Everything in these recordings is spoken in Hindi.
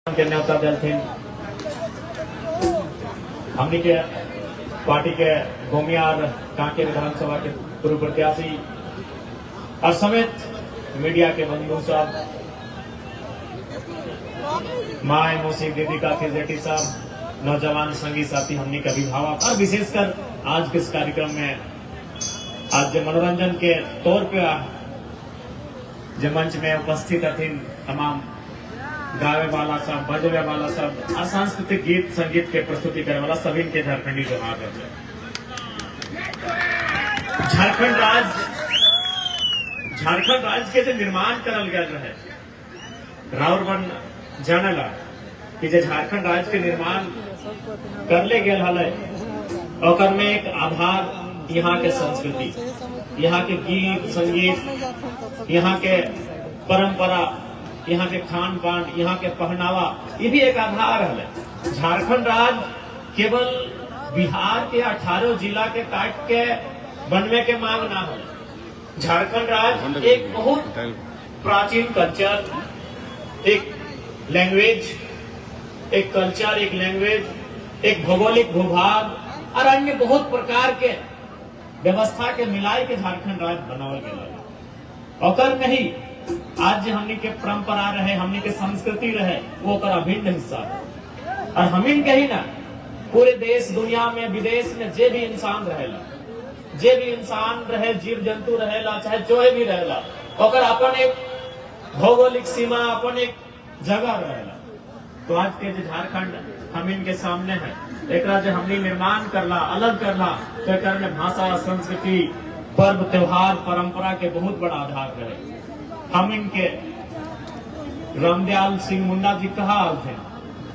के न्योता दलथिन हमनी के पार्टी के गोमिया और कांके विधानसभा के पूर्व प्रत्याशी और समेत मीडिया के बंधु साहब, माए मोसी दीदी का जेठी साहब, नौजवान संगी साथी, हमनी के अभिभावक और विशेषकर आज के इस कार्यक्रम में आज मनोरंजन के तौर पे जो मंच में उपस्थित अथिन तमाम गावे वाला सब, बजवे वाला सब और सांस्कृतिक गीत संगीत के प्रस्तुति करने वाला सभी के झारखंडी जमा कर झारखंड राज्य के जो निर्माण करल गया रहे राउर बन जानला कि जो झारखंड राज्य के निर्माण करले गए हले और में एक आधार यहाँ के संस्कृति, यहाँ के गीत संगीत, यहाँ के परंपरा, यहाँ के खान पान, यहाँ के पहनावा, ये भी एक आधार है। झारखंड राज्य केवल बिहार के 18 जिला के काट के बनने के मांग ना है। झारखंड राज्य एक बहुत प्राचीन कल्चर, एक लैंग्वेज, एक कल्चर, एक लैंग्वेज, एक भौगोलिक भूभाग और अन्य बहुत प्रकार के व्यवस्था के मिलाई के झारखंड राज्य बनावल गया और नहीं आज हमनी के परंपरा रहे, हमनी के संस्कृति रहे, वो कर अभिन्न हिस्सा है। और हमिन कही ना पूरे देश दुनिया में विदेश में जे भी इंसान रहेला, जे भी इंसान रहे, जीव जंतु रहेला, चाहे जोहे भी रहेला, और अपन एक भौगोलिक सीमा, अपन एक जगह रहेला। तो आज के जो झारखंड हमिन के सामने है, एक जो हमनी निर्माण करला, अलग करला, तो एक में भाषा, संस्कृति, पर्व त्योहार, परंपरा के बहुत बड़ा आधार रहे। हम इनके रामदयाल सिंह मुंडा जी कहा थे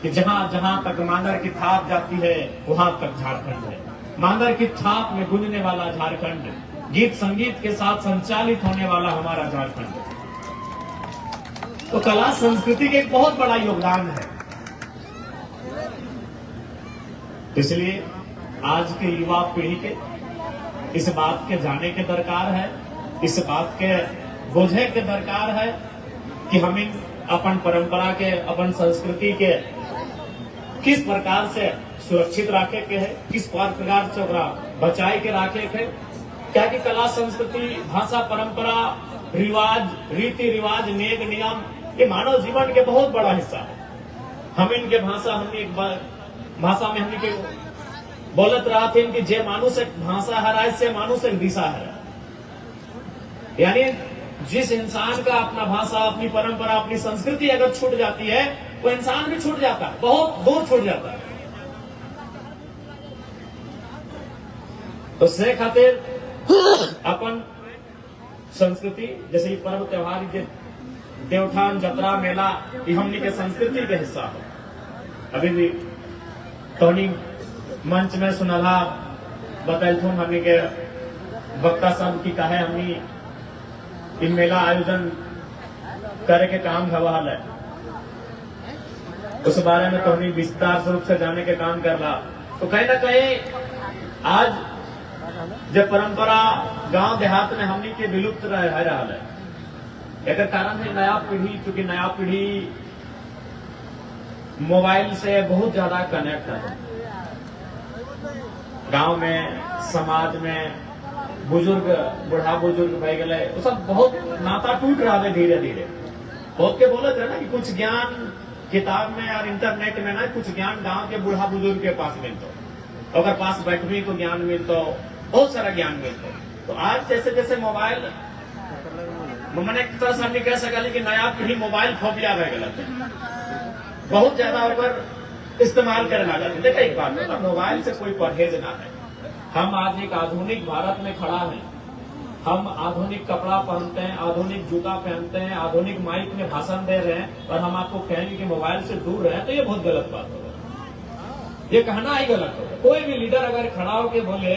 कि जहां जहां तक मांदर की थाप जाती है वहां तक झारखंड है। मांदर की थाप में गूंजने वाला झारखंड, गीत संगीत के साथ संचालित होने वाला हमारा झारखंड, तो कला संस्कृति के एक बहुत बड़ा योगदान है। इसलिए आज के युवा पीढ़ी के इस बात के जाने के दरकार है, इस बात के बोझे के दरकार है कि हम अपन परंपरा के, अपन संस्कृति के किस प्रकार से सुरक्षित रखे के है, किस प्रकार से बचाए के रखे के। क्या कि कला संस्कृति, भाषा, परंपरा, रिवाज, रीति रिवाज, नेम नियम, ये मानव जीवन के बहुत बड़ा हिस्सा है। हम इनके भाषा में हमने के बोलत रहा थे कि जे मानुष एक भाषा हराए से मानुष एक दिशा है। यानी जिस इंसान का अपना भाषा, अपनी परंपरा, अपनी संस्कृति अगर छूट जाती है, वो इंसान भी छूट जाता है, बहुत दूर छूट जाता है। तो से खातिर अपन संस्कृति, जैसे पर्व त्योहार के देवठान, जतरा, मेला, ये हमनी के संस्कृति के हिस्सा है। अभी भी तोनी मंच में सुनला बतैलथुन हमनी के वक्ता सब की कहे हमनी इन मेला आयोजन करे के काम हवा है, उस बारे में तो हम विस्तार रूप से जाने के काम करला। तो कहीं ना कहीं आज जब परंपरा गांव देहात में हमनी के विलुप्त रह रहा है, एक कारण है नया पीढ़ी, चूंकि नया पीढ़ी मोबाइल से बहुत ज्यादा कनेक्ट है। गांव में, समाज में बुजुर्ग, बुढ़ा बुजुर्ग भाई गए, वो सब बहुत नाता टूट रहा है धीरे धीरे। बहुत के बोले थे ना कि कुछ ज्ञान किताब में और इंटरनेट में ना, कुछ ज्ञान गांव के बुढ़ा बुजुर्ग के पास मिलता, अगर पास बैठने को ज्ञान मिलता, बहुत सारा ज्ञान मिलता। तो आज जैसे जैसे मोबाइल मैंने एक तरह से हमने कह सका कि नया पीढ़ी मोबाइल फोबिया रह गया, बहुत ज्यादा ऊपर इस्तेमाल करने लगा। देखा एक बात है, मोबाइल से कोई परहेज ना है। हम आज एक आधुनिक भारत में खड़ा है, हम आधुनिक कपड़ा पहनते हैं, आधुनिक जूता पहनते हैं, आधुनिक माइक में भाषण दे रहे हैं, और हम आपको कहेंगे कि मोबाइल से दूर रहे, तो ये बहुत गलत बात होगा। ये कहना ही गलत होगा। कोई भी लीडर अगर खड़ा होकर बोले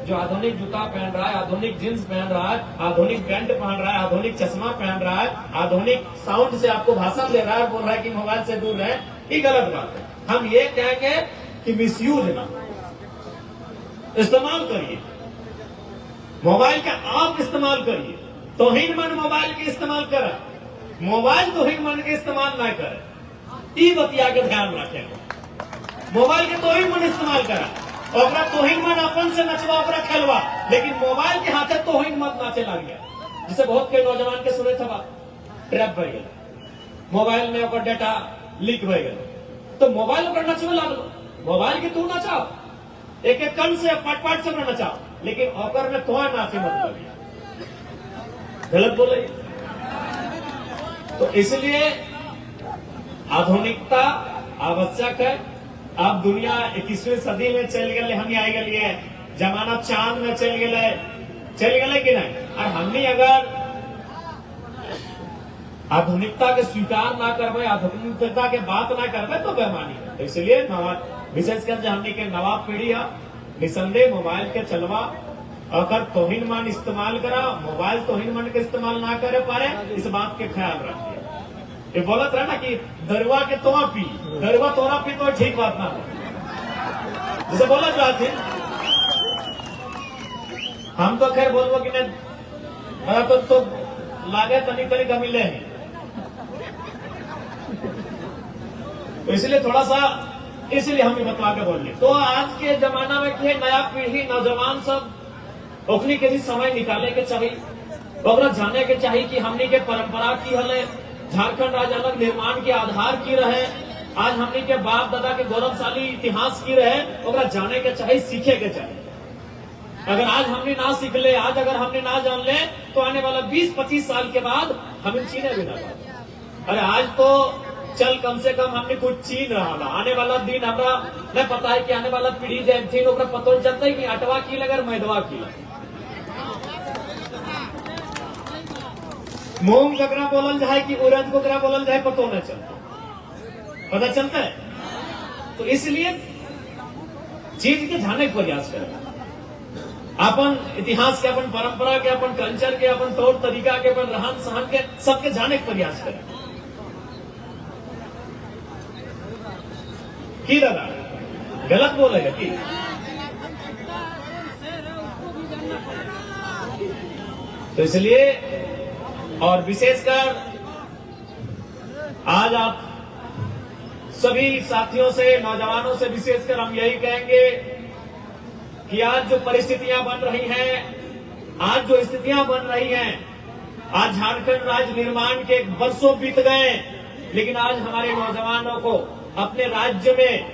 जो आधुनिक जूता पहन रहा है, आधुनिक जींस पहन रहा है, आधुनिक पैंट पहन रहा है, आधुनिक चश्मा पहन रहा है, आधुनिक साउंड से आपको भाषण दे रहा है, बोल रहा है कि मोबाइल से दूर रहे, ये गलत बात है। हम ये कहेंगे कि मिसयूज ना, इस्तेमाल करिए मोबाइल का, आप इस्तेमाल करिए, तोहिन मन मोबाइल के इस्तेमाल करें, मोबाइल तोहिन मन के इस्तेमाल ना करे। ई बतिया के ध्यान रखे। मोबाइल के तो ही मन इस्तेमाल करा, ओकरा तोहिन मन अपन से नचवा, ओकरा खेलवा, लेकिन मोबाइल के हाथे तोहिन मत नाचे लग गया। जिसे बहुत के नौजवान के सुने था ट्रैप भर गया, मोबाइल में ओकर डेटा लीक भर गया, तो मोबाइल ओकर नचवे लगलो। मोबाइल के तू नचाओ, एक एक कन से पाट पाट से नचाओ, लेकिन ओकर में तो नाचे मत लगे, गलत बोले। तो इसलिए आधुनिकता आवश्यक है। अब दुनिया 21वीं सदी में चल गए, हम आ गए, जमाना चांद में चल गए कि नहीं। और हमने अगर आधुनिकता के स्वीकार ना करवे, आधुनिकता के बात ना करवे तो बेमानी है। इसलिए विशेषकर जो हमने के नवाब पीढ़ी है, निसंदेह मोबाइल के चलवा, अगर तोहिन मन इस्तेमाल करा, मोबाइल तोहिन मन के इस्तेमाल ना करे पारे, इस बात के ख्याल रखिए। ये बोलत रहे ना कि दरुआ के तोरा पी, दरुआ तोरा पी तो ठीक बात ना है, जैसे बोला जाते हम तो खैर बोलबो कि नहीं, तो लागे तनिक तनिक मिले हैं। तो इसलिए थोड़ा सा, इसलिए हम ये बतवा के बोल रहे। तो आज के जमाना में क्या नया पीढ़ी, नौजवान सब ओखनी के भी समय निकाले के चाहिए, ओकरा जाने के चाहिए कि हमनी के परंपरा की हले, झारखंड राज्य अलग निर्माण के आधार की रहे, आज हमनी के बाप दादा के गौरवशाली इतिहास की रहे, ओकरा जाने के चाहिए, सीखे के चाहिए। अगर आज हमने ना सीख ले, आज अगर हमने ना जान ले, तो आने वाला 20-25 साल के बाद हमें चीने भी ना पाए। अरे आज तो चल कम से कम हमने कुछ चीन रहा, आने वाला दिन हमरा नहीं पता है कि आने वाला पीढ़ी जब थी ओकरा पतो चलता है कि अटवा की लगर मैदवा की लग। मूंग ककरा बोलल जाए कि उड़द को ककरा बोलल जाए पतो न चलता, पता चलता है। तो इसलिए चीज के जाने का प्रयास करें, अपन इतिहास के, अपन परंपरा के, अपन कल्चर के, अपन तौर तरीका के, अपन रहन सहन के, सबके जाने का प्रयास करें। की दादा गलत बोलेगा कि तो इसलिए, और विशेषकर आज आप सभी साथियों से, नौजवानों से विशेषकर हम यही कहेंगे कि आज जो परिस्थितियां बन रही हैं, आज जो स्थितियां बन रही हैं, आज झारखंड राज्य निर्माण के वर्षों बीत गए, लेकिन आज हमारे नौजवानों को अपने राज्य में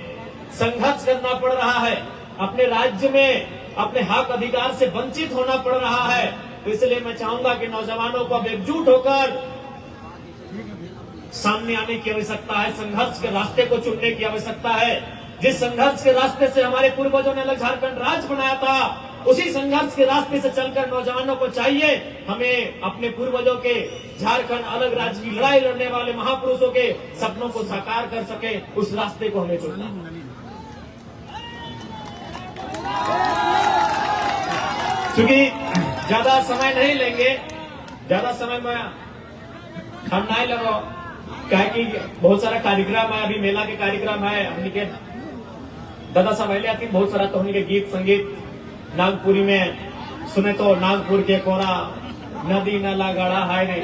संघर्ष करना पड़ रहा है, अपने राज्य में अपने हक अधिकार से वंचित होना पड़ रहा है। तो इसलिए मैं चाहूंगा कि नौजवानों को अब एकजुट होकर सामने आने की आवश्यकता है, संघर्ष के रास्ते को चुनने की आवश्यकता है। जिस संघर्ष के रास्ते से हमारे पूर्वजों ने अलग झारखंड राज्य बनाया था, उसी संघर्ष के रास्ते से चलकर नौजवानों को चाहिए हमें अपने पूर्वजों के झारखंड अलग राज्य की लड़ाई लड़ने वाले महापुरुषों के सपनों को साकार कर सके, उस रास्ते को हमें चुनना। क्योंकि ज्यादा समय नहीं लेंगे, ज्यादा समय में हम नहीं लगो, क्या कि बहुत सारा कार्यक्रम है, अभी मेला के कार्यक्रम है, हमने के दादा सब पहले आती बहुत सारा, तो हमने के गीत संगीत नागपुरी में सुने तो नागपुर के कोरा नदी नाला गड़ा है नहीं,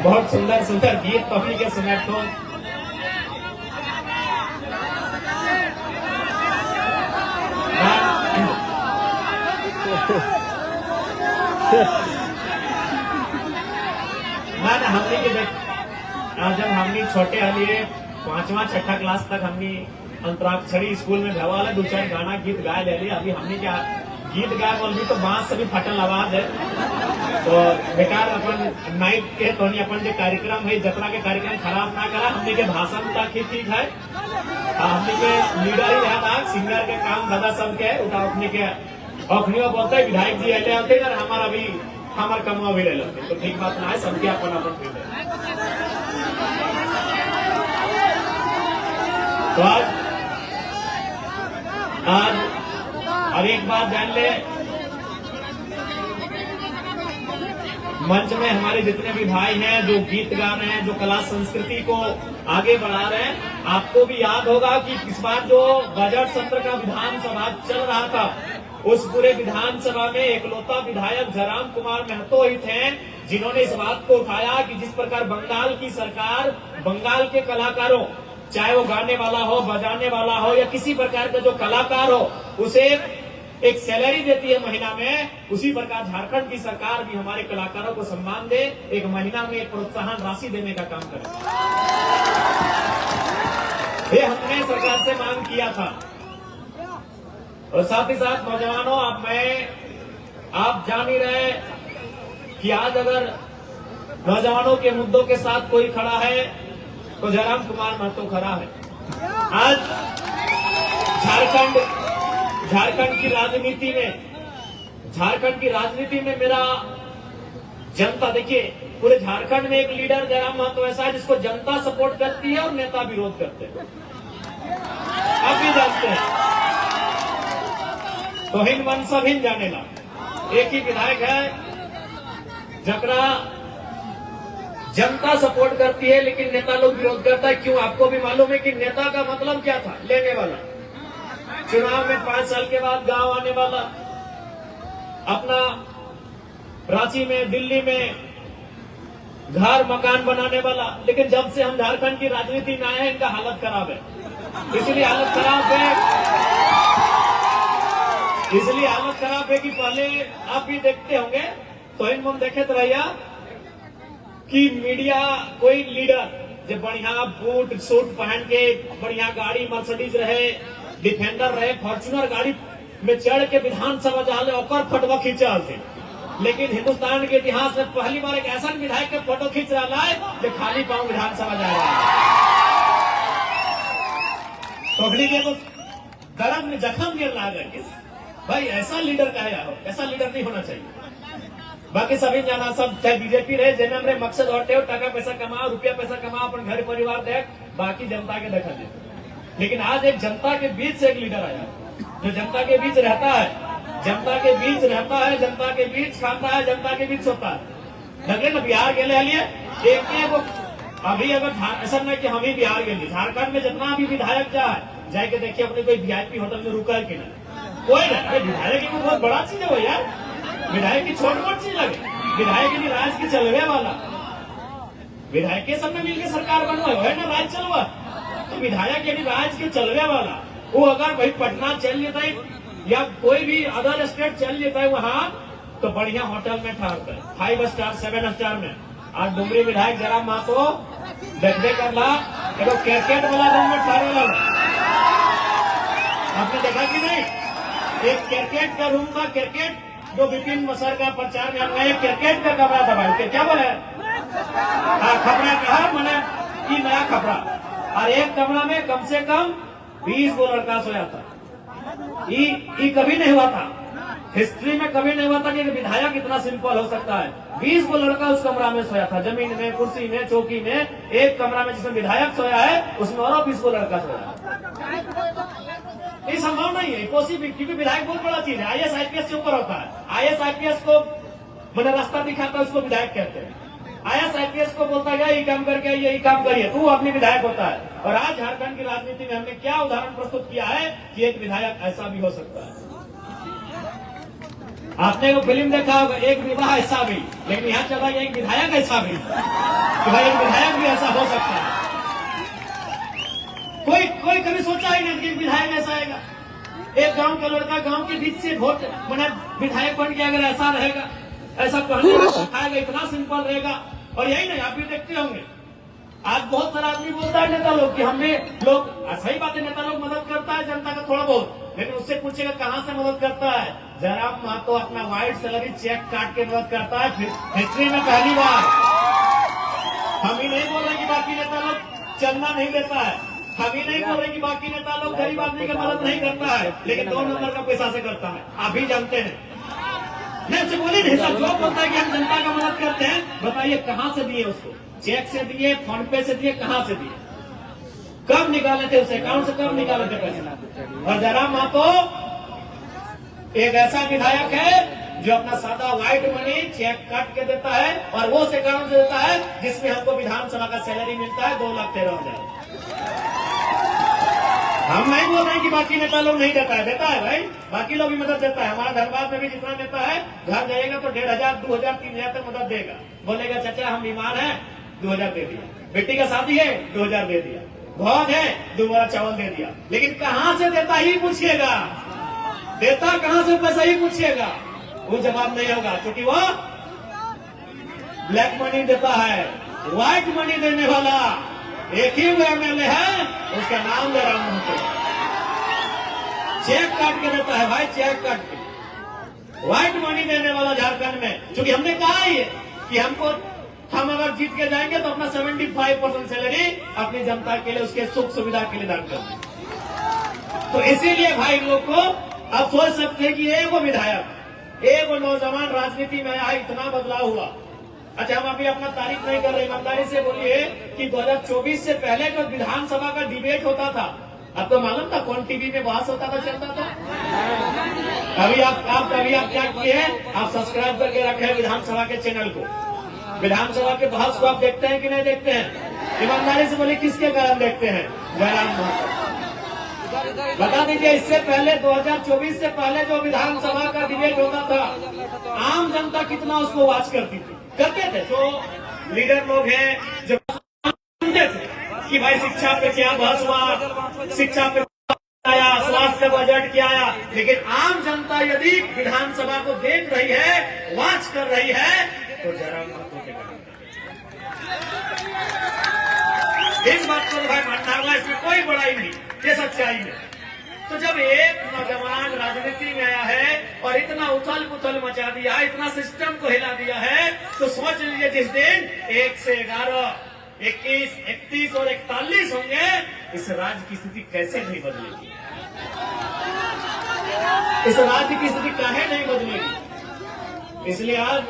बहुत सुंदर सुंदर गीत तो हमने के सुने तो हमने के जब हमने छोटे हालिए 5वां 6ठा क्लास तक हमने अंतराक्षरी स्कूल में भवा दो चार गाना गीत गाए ले लिया। अभी हमने क्या गीत गाए बोल भी तो बांस से भी फटल आवाज है, तो बेकार अपन नाइट के तो अपन जो कार्यक्रम है, जतरा के कार्यक्रम खराब ना करा। हमने के भाषण तक ही ठीक है, हमने के लीडर ही था, सिंगर के काम दादा सब के उठा अपने के अखनियो बोलते है विधायक जी ऐसे होते ना, हमारा भी हमारे कमुआ भी ले लेते, तो ठीक बात ना है, सबके अपन अपन। तो आज और एक बात जान ले, मंच में हमारे जितने भी भाई हैं जो गीत गा रहे हैं, जो कला संस्कृति को आगे बढ़ा रहे हैं, आपको भी याद होगा कि इस बार जो बजट सत्र का विधानसभा चल रहा था, उस पूरे विधानसभा में एकलौता विधायक जयराम कुमार महतो ही थे जिन्होंने इस बात को उठाया कि जिस प्रकार बंगाल की सरकार बंगाल के कलाकारों, चाहे वो गाने वाला हो, बजाने वाला हो या किसी प्रकार का जो कलाकार हो, उसे एक सैलरी देती है महीना में, उसी प्रकार झारखंड की सरकार भी हमारे कलाकारों को सम्मान दे, एक महीना में एक प्रोत्साहन राशि देने का काम करे। ये हमने सरकार से मांग किया था। और साथ ही साथ नौजवानों, आप जान ही रहे कि आज अगर नौजवानों के मुद्दों के साथ कोई खड़ा है तो जयराम कुमार महतो खड़ा है। आज झारखंड की राजनीति में मेरा जनता, देखिए पूरे झारखंड में एक लीडर जयराम महतो ऐसा है जिसको जनता सपोर्ट करती है और नेता विरोध करते हैं। आप भी जानते हैं, तो हिंद मन सब हिंद जानेला। एक ही विधायक है जकरा जनता सपोर्ट करती है लेकिन नेता लोग विरोध करता है। क्यों? आपको भी मालूम है कि नेता का मतलब क्या था? लेने वाला, चुनाव में 5 साल के बाद गांव आने वाला, अपना रांची में, दिल्ली में घर मकान बनाने वाला। लेकिन जब से हम झारखंड की राजनीति में आए हैं, इनका हालत खराब है। इसलिए हालत खराब है कि पहले आप भी देखते होंगे, तो इन देखे तो भैया कि मीडिया, कोई लीडर जब बढ़िया बूट सूट पहन के बढ़िया गाड़ी मर्सिडीज रहे, डिफेंडर रहे, फॉर्च्यूनर गाड़ी में चढ़ के विधानसभा जाले और फोटो खींचा थे। लेकिन हिंदुस्तान के इतिहास में पहली बार एक ऐसा विधायक के फोटो खींच रहा है जो खाली पांव विधानसभा जा रहा है। पगड़ी के तो दर्द में जख्म गिर रहा है। भाई ऐसा लीडर का है, ऐसा लीडर नहीं होना चाहिए। बाकी सभी जाना, सब चाहे बीजेपी रहे, जेएमएम रहे, मकसद और टका पैसा कमाओ, रुपया पैसा कमाओ, अपन घर परिवार देख, बाकी जनता के देखा दे। लेकिन आज एक जनता के बीच से एक लीडर आया जो जनता के बीच रहता है, जनता के बीच खाता है, जनता के बीच सोता है। लगे ना बिहार के लिए एक अभी अगर ऐसा नहीं कि हम ही बिहार के लिए, झारखंड में जितना भी विधायक जाए के देखिए अपने कोई वीआईपी होटल में रुका है कि नहीं, कोई ना। विधायक की बहुत बड़ा चीज है वो यार, विधायक की छोट मोट चीज लगे। विधायक यदि राज के चलवे वाला, विधायक के सब में मिलकर सरकार बनवा है ना, राज चलवा। तो विधायक यदि राज के चलवे वाला, वो अगर भाई पटना चल जाता है या कोई भी अदर स्टेट चल जाता है वहां, तो बढ़िया होटल में ठहरता है, 5 स्टार 7 स्टार में। आज डुमरी विधायक जयराम महतो देखते करला क्रिकेट वाला रूम में ठहरेला। आपने देखा कि नहीं? एक क्रिकेट का रूम था, क्रिकेट जो विपिन मसर का प्रचार में हमने क्रिकेट का कमरा था भाई, क्या बोले? खपरा कहा मैंने कि नया खपरा, और एक कमरा में कम से कम 20 गो लड़का सोया था। ये कभी नहीं हुआ था, हिस्ट्री में कभी नहीं हुआ था कि विधायक इतना सिंपल हो सकता है। 20 गो लड़का उस कमरा में सोया था, जमीन में, कुर्सी में, चौकी में। एक कमरा में जिसमें विधायक सोया है उसमें और 20 गो लड़का सोया है। ये संभव नहीं है, पॉसिबल, क्योंकि विधायक बहुत बड़ा चीज है। आईएएस आईपीएस से ऊपर होता है। आईएएस आईपीएस को मैंने रास्ता दिखाता है, उसको विधायक कहते हैं। आईएएस आईपीएस को बोलता है ये काम करके ये काम करिए, तू अपनी विधायक होता है। और आज झारखंड की राजनीति में हमने क्या उदाहरण प्रस्तुत किया है कि एक विधायक ऐसा भी हो सकता है। आपने वो फिल्म देखा होगा, एक विवाह ऐसा भी, लेकिन यहाँ चला एक विधायक ऐसा भी, कि भाई एक विधायक भी ऐसा हो सकता है। कोई कभी सोचा ही नहीं कि विधायक ऐसा आएगा। एक गांव का लड़का गांव के बीच से वोट मैंने विधायक बन गया, अगर ऐसा रहेगा, ऐसा पहले इतना सिंपल रहेगा। और यही नहीं, आप भी देखते होंगे आज बहुत सारा आदमी बोलता है नेता लोग कि हमें लोग, सही बात है, नेता लोग मदद करता है जनता का थोड़ा बहुत, लेकिन उससे पूछेगा कहां से मदद करता है। जयराम महतो अपना वाइट सैलरी चेक काट के मदद करता है, फिर हिस्ट्री में पहली बार। हम ही नहीं बोल रहे कि बाकी नेता लोग चलना नहीं देता है, हम ही नहीं बोल रहे कि बाकी नेता लोग गरीब आदमी की मदद नहीं करता है, लेकिन 2 नंबर का पैसा से करता है। आप भी जानते हैं, मैं उससे बोली नहीं सर, जो बोलता है कि हम जनता का मदद करते हैं, बताइए कहां से दिए उसको? चेक से दिए, फोन पे से दिए, कहां से दिए? कब निकाले थे उसे अकाउंट से, कब निकाले थे पैसे? और जयराम महतो एक ऐसा विधायक है जो अपना सादा व्हाइट मनी चेक काट के देता है और वो उस अकाउंट से देता है जिसमें हमको विधानसभा का सैलरी मिलता है 2,13,000। हम नहीं बोल रहे हैं कि बाकी नेता लोग नहीं देता है भाई, बाकी लोग भी मदद देता है। हमारा धनबाद में भी जितना नेता है घर जाएगा तो 1500, 2000, 3000 तक मदद देगा। बोलेगा चाचा हम बीमार हैं, 2000 दे दिया, बेटी का शादी है 2000 दे दिया, भोज है 2 बोरा चावल दे दिया। लेकिन कहाँ से देता ही पूछिएगा, देता कहाँ से पैसा ही पूछिएगा, वो जवाब नहीं होगा, क्योंकि वो ब्लैक मनी देता है। व्हाइट मनी देने वाला एक ही वो एमएलए है, उसका नाम जयराम महतो। चेक काट के देता है भाई, चेक काट के। व्हाइट मनी देने वाला झारखंड में, क्योंकि हमने कहा ही है कि हम अगर जीत के जाएंगे तो अपना 75% सैलरी अपनी जनता के लिए, उसके सुख सुविधा के लिए दान कर देंगे। तो इसीलिए भाई लोग को आप सोच सकते हैं कि एक विधायक, एक नौजवान राजनीति में आया, इतना बदलाव हुआ। अच्छा, हम अभी अपना तारीफ नहीं कर रहे, ईमानदारी से बोलिए कि 2024 से पहले जो विधानसभा का डिबेट होता था, आपको मालूम था कौन टीवी में बहस होता था, चलता था? अभी आप क्या किए हैं, आप सब्सक्राइब करके रखे हैं विधानसभा के चैनल को। विधानसभा के बहस को आप देखते हैं कि नहीं देखते हैं? ईमानदारी से बोलिए किसके कारण देखते हैं? जयराम महतो। बता दीजिए, इससे पहले 2024 से पहले जो विधानसभा का डिबेट होता था, आम जनता कितना उसको वॉच करते थे। जो लीडर लोग हैं जो सुनते थे कि भाई शिक्षा पे क्या बहस हुआ, शिक्षा पे आया, स्वास्थ्य बजट क्या आया, लेकिन आम जनता यदि विधानसभा को देख रही है, वॉच कर रही है, तो जयराम महतो के कारण। इस बात को भाई मानना होगा, इसमें कोई बड़ाई नहीं, ये सच्चाई है। तो जब एक नौजवान राजनीति में आया है और इतना उथल पुथल मचा दिया है, इतना सिस्टम को हिला दिया है, तो सोच लीजिए जिस दिन 1 से 11, 21, 31 और 41 होंगे, इस राज्य की स्थिति कैसे नहीं बदलेगी? इस राज्य की स्थिति काहे नहीं बदलेगी? इसलिए आज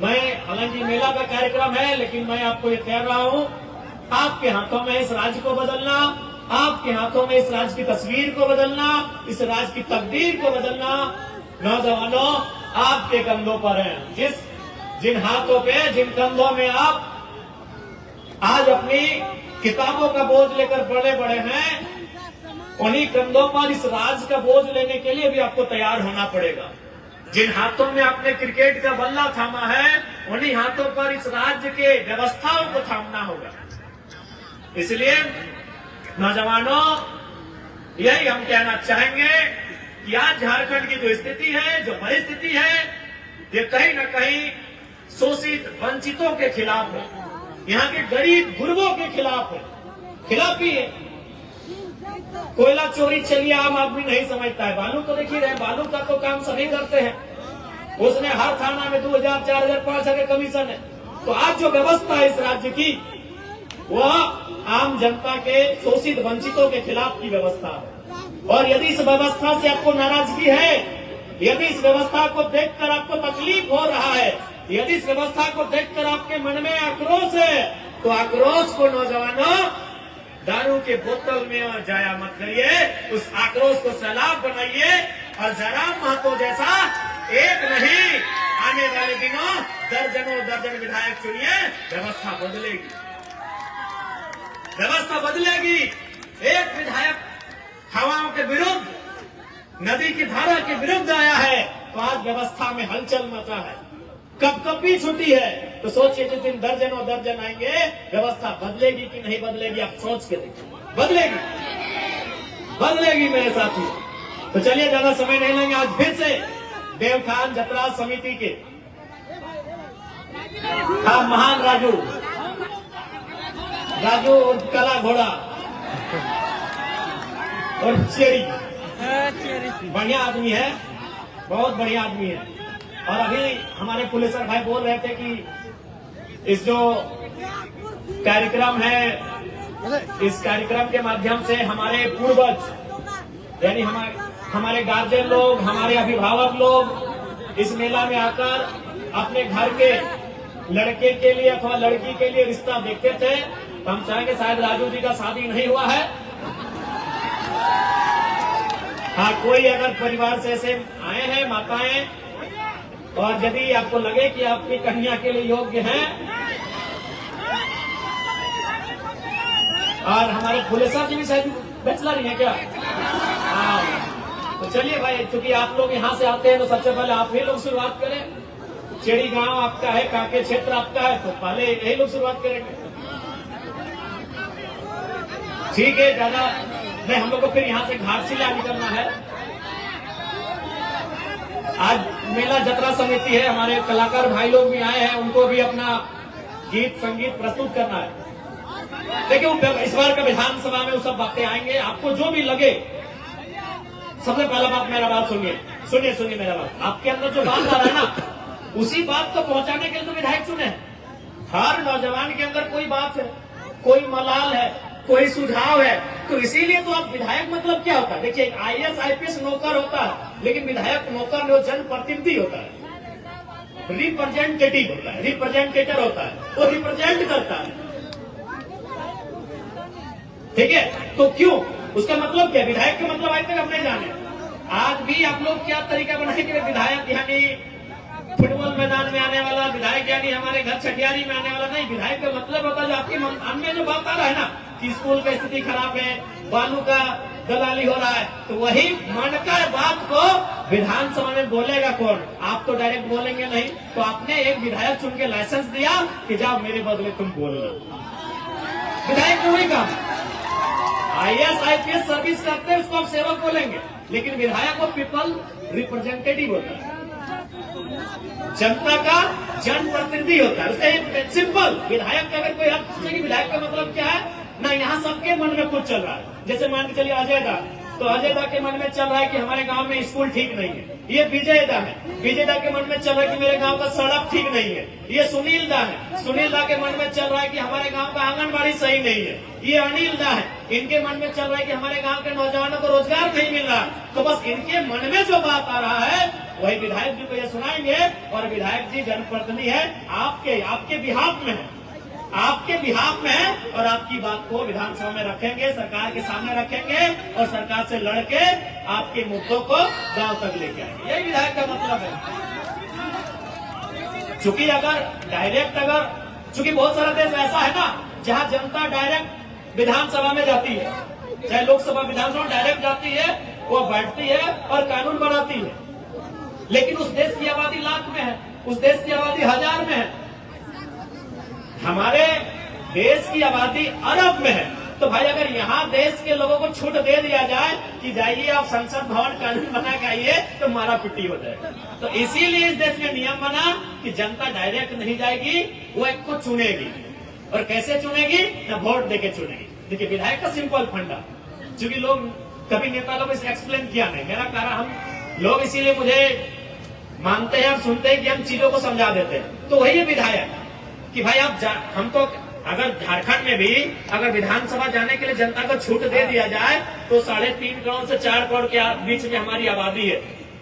मैं, हालांकि मेला का कार्यक्रम है, लेकिन मैं आपको ये कह रहा हूं, आपके हाथों में इस राज्य को बदलना, आपके हाथों में इस राज्य की तस्वीर को बदलना, इस राज्य की तकदीर को बदलना, नौजवानों आपके कंधों पर है। जिन हाथों पे, जिन कंधों में आप आज अपनी किताबों का बोझ लेकर बड़े हैं, उन्हीं कंधों पर इस राज्य का बोझ लेने के लिए भी आपको तैयार होना पड़ेगा। जिन हाथों में आपने क्रिकेट का बल्ला थामा है, उन्हीं हाथों पर इस राज्य के व्यवस्थाओं को थामना होगा। इसलिए नौजवानों, यही हम कहना चाहेंगे कि आज झारखंड की जो स्थिति है, जो परिस्थिति है, ये कहीं न कहीं शोषित वंचितों के खिलाफ है, यहाँ के गरीब गुरबों के खिलाफ है, खिलाफ ही है। कोयला चोरी चलिए आम आदमी नहीं समझता है, बालू तो देखिए रहे, बालू का तो काम सभी करते हैं, उसमें हर थाना में 2000, 4000, 5000 का कमीशन है। तो आज जो व्यवस्था है इस राज्य की, वह आम जनता के शोषित वंचितों के खिलाफ की व्यवस्था है। और यदि इस व्यवस्था से आपको नाराजगी है, यदि इस व्यवस्था को देखकर आपको तकलीफ हो रहा है, यदि इस व्यवस्था को देखकर आपके मन में आक्रोश है, तो आक्रोश को नौजवानों दारू के बोतल में और जाया मत करिए, उस आक्रोश को सैलाब बनाइए और जयराम महतो जैसा एक नहीं, आने वाले दिनों दर्जन विधायक चुनिए, व्यवस्था बदलेगी, व्यवस्था बदलेगी। एक विधायक हवाओं के विरुद्ध, नदी की धारा के विरुद्ध आया है, तो आज व्यवस्था में हलचल मचा है, कपकपी छुटी है। तो सोचिए जिस दिन दर्जन आएंगे, व्यवस्था बदलेगी कि नहीं बदलेगी? आप सोच के देखिए, बदलेगी मेरे साथी। तो चलिए ज्यादा समय नहीं लेंगे, आज फिर से देवखान जतरा समिति के महान राजू और काला घोड़ा और चेरी बढ़िया आदमी है, बहुत बढ़िया आदमी है। और अभी हमारे पुलिसर भाई बोल रहे थे कि इस जो कार्यक्रम है, इस कार्यक्रम के माध्यम से हमारे पूर्वज यानी हमारे गार्जियन लोग, हमारे अभिभावक लोग इस मेला में आकर अपने घर के लड़के के लिए अथवा लड़की के लिए रिश्ता देखते थे। तो हम चाहेंगे, शायद राजू जी का शादी नहीं हुआ है, हाँ कोई अगर परिवार से ऐसे आए हैं माताएं, और यदि आपको लगे कि आपकी कन्या के लिए योग्य हैं, और हमारे फुलेसर जी भी शायद बैचलर ही है क्या? हाँ, तो चलिए भाई, चूंकि आप लोग यहाँ से आते हैं तो सबसे पहले आप ही लोग शुरुआत करें। चेड़ी गांव आपका है, काके क्षेत्र आपका है, तो पहले यही लोग शुरुआत करेंगे। ठीक है, ज्यादा नहीं, हम लोग को फिर यहाँ से घाटशिला निकलना है। आज मेला जतरा समिति है, हमारे कलाकार भाई लोग भी आए हैं, उनको भी अपना गीत संगीत प्रस्तुत करना है। देखिए इस बार का विधानसभा में वो सब बातें आएंगे, आपको जो भी लगे। सबसे पहला बात, मेरा बात सुनिए, सुनिए सुनिए मेरा बात। आपके अंदर जो बात आ रहा है ना, उसी बात को पहुंचाने के लिए तो विधायक चुने। हर नौजवान के अंदर कोई बात है, कोई मलाल है, कोई सुझाव है, तो इसीलिए तो आप विधायक मतलब क्या होता है? देखिए IAS IPS नौकर होता है, लेकिन विधायक नौकर जो जनप्रतिनिधि होता है, रिप्रेजेंटेटिव होता है, रिप्रेजेंटेटर होता है, वो रिप्रेजेंट करता है। ठीक है, तो क्यों, उसका मतलब क्या? विधायक का मतलब आज तक आप नहीं जाने। आज भी आप लोग क्या तरीका बनाएंगे? विधायक यानी फुटबॉल मैदान में आने वाला, विधायक यानी हमारे घर छठियारी में आने वाला नहीं। विधायक का मतलब होता है जो आपके मन में जो बात आ रहा है ना, कि स्कूल की स्थिति खराब है, बालू का दलाली हो रहा है, तो वही मन का बात को विधानसभा में बोलेगा कौन? आप तो डायरेक्ट बोलेंगे नहीं, तो आपने एक विधायक चुन के लाइसेंस दिया कि जाओ मेरे बदले तुम बोलना। विधायक को वही काम, IAS IPS सर्विस करते हैं उसको आप सेवक बोलेंगे, लेकिन विधायक को पीपल रिप्रेजेंटेटिव होता है, जनता का जनप्रतिनिधि होता है। उसका सिंपल विधायक का, अगर कोई आप पूछेंगे विधायक का मतलब क्या है ना, यहाँ सबके मन में कुछ चल रहा है। जैसे मान के चलिए अजय दा, तो अजय दा के मन में चल रहा है कि हमारे गांव में स्कूल ठीक नहीं है। ये विजय दा है, विजय दा के मन में चल रहा है कि मेरे गांव का सड़क ठीक नहीं है। ये सुनील दा है, सुनील दा के मन में चल रहा है कि हमारे गांव का आंगनबाड़ी सही नहीं है। ये अनिल दा है, इनके मन में चल रहा है कि हमारे गांव के नौजवानों को रोजगार नहीं मिल रहा। तो बस इनके मन में जो बात आ रहा है वही विधायक जी को ये सुनाएंगे, और विधायक जी जनप्रतिनिधि है, आपके बिहाफ में है, आपके बिहाफ में है, और आपकी बात को विधानसभा में रखेंगे, सरकार के सामने रखेंगे, और सरकार से लड़के आपके मुद्दों को गांव तक लेके आएंगे। यही विधायक का मतलब है। चूंकि चूंकि बहुत सारा देश ऐसा है ना जहां जनता डायरेक्ट विधानसभा में जाती है, चाहे लोकसभा विधानसभा डायरेक्ट जाती है, वो बैठती है और कानून बनाती है। लेकिन उस देश की आबादी लाख में है, उस देश की आबादी 1000 में है, हमारे देश की आबादी अरब में है। तो भाई अगर यहाँ देश के लोगों को छूट दे दिया जाए कि जाइए आप संसद भवन कानून बना के आइए, तो मारा पिटी हो जाएगा। तो इसीलिए इस देश में नियम बना कि जनता डायरेक्ट नहीं जाएगी, वो एक को चुनेगी। और कैसे चुनेगी? ना वोट देके चुनेगी। देखिए विधायक का सिंपल फंडा, चूंकि लोग कभी नेता लोग इसे एक्सप्लेन किया नहीं, मेरा कारण हम लोग इसीलिए मुझे मानते हैं और सुनते हैं कि हम चीजों को समझा देते हैं। तो वही है विधायक कि भाई हम तो अगर झारखंड में भी अगर विधानसभा जाने के लिए जनता को छूट दे दिया जाए तो 3.5 करोड़ से 4 करोड़ के बीच में हमारी आबादी है,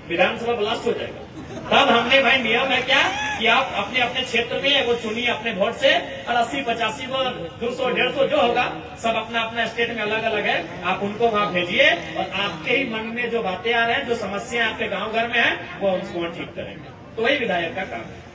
विधानसभा ब्लास्ट हो जाएगा। तब हमने भाई नियम है क्या कि आप अपने अपने क्षेत्र में वो चुनिए अपने वोट से, और 80-85 को 200-150 जो होगा सब अपना अपना स्टेट में अलग अलग है, आप उनको वहां भेजिए, और आपके ही मन में जो बातें आ रहे हैं, जो समस्या आपके गाँव घर में है, वो उनको ठीक करेंगे। तो वही विधायक का काम है।